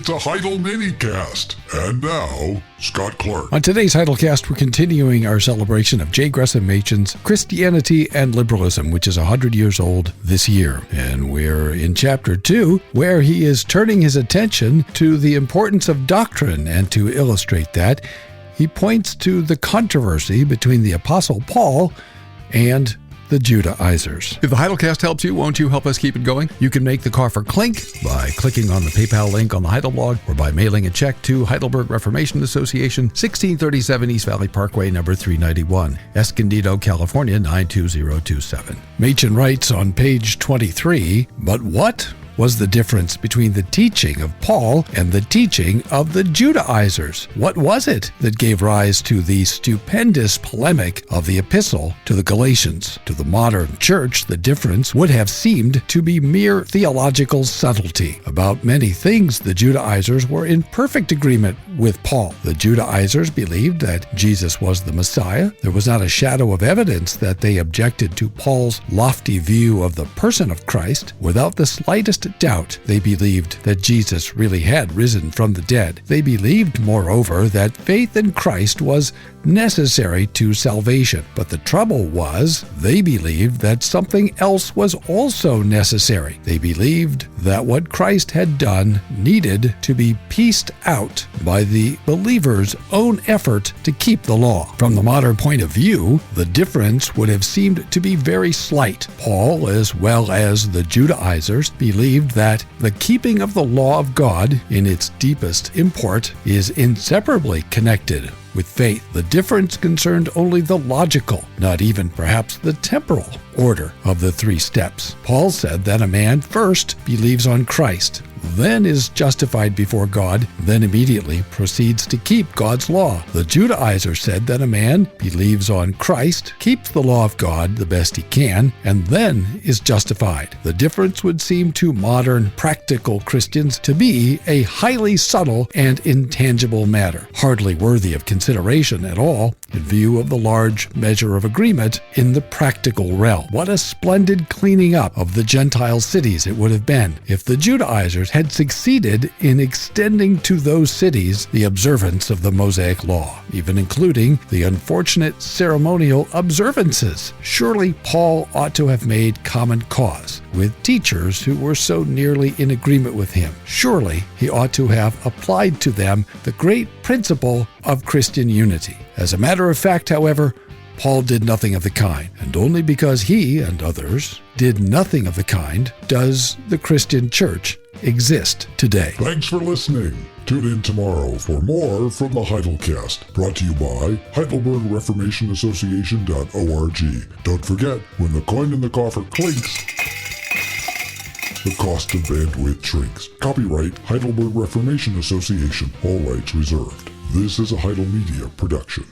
It's a Heidel minicast. And now, Scott Clark. On today's Heidelcast, we're continuing our celebration of J. Gresham Machen's Christianity and Liberalism, which is 100 years old this year. And we're in Chapter 2, where he is turning his attention to the importance of doctrine. And to illustrate that, he points to the controversy between the Apostle Paul and the Judaizers. If the Heidelcast helps you, won't you help us keep it going? You can make the coffer clink by clicking on the PayPal link on the Heidel blog or by mailing a check to Heidelberg Reformation Association, 1637 East Valley Parkway, number 391, Escondido, California, 92027. Machen writes on page 23, "But what was the difference between the teaching of Paul and the teaching of the Judaizers? What was it that gave rise to the stupendous polemic of the epistle to the Galatians? To the modern church, the difference would have seemed to be mere theological subtlety. About many things, the Judaizers were in perfect agreement with Paul. The Judaizers believed that Jesus was the Messiah. There was not a shadow of evidence that they objected to Paul's lofty view of the person of Christ. Without the slightest doubt, they believed that Jesus really had risen from the dead. They believed, moreover, that faith in Christ was necessary to salvation. But the trouble was, they believed that something else was also necessary. They believed that what Christ had done needed to be pieced out by the believer's own effort to keep the law. From the modern point of view, the difference would have seemed to be very slight. Paul, as well as the Judaizers, believed that the keeping of the law of God, in its deepest import, is inseparably connected with faith. The difference concerned only the logical, not even perhaps the temporal order of the three steps. Paul said that a man first believes on Christ, then is justified before God, then immediately proceeds to keep God's law. The Judaizer said that a man believes on Christ, keeps the law of God the best he can, and then is justified. The difference would seem to modern practical Christians to be a highly subtle and intangible matter, hardly worthy of consideration at all in view of the large measure of agreement in the practical realm. What a splendid cleaning up of the Gentile cities it would have been if the Judaizers had succeeded in extending to those cities the observance of the Mosaic law, even including the unfortunate ceremonial observances. Surely Paul ought to have made common cause with teachers who were so nearly in agreement with him. Surely he ought to have applied to them the great principle of Christian unity. As a matter of fact, however, Paul did nothing of the kind, and only because he and others did nothing of the kind does the Christian church exist today. Thanks for listening. Tune in tomorrow for more from the Heidelcast, brought to you by HeidelbergReformationAssociation.org. Don't forget, when the coin in the coffer clinks, the cost of bandwidth shrinks. Copyright Heidelberg Reformation Association. All rights reserved. This is a Heidel Media production.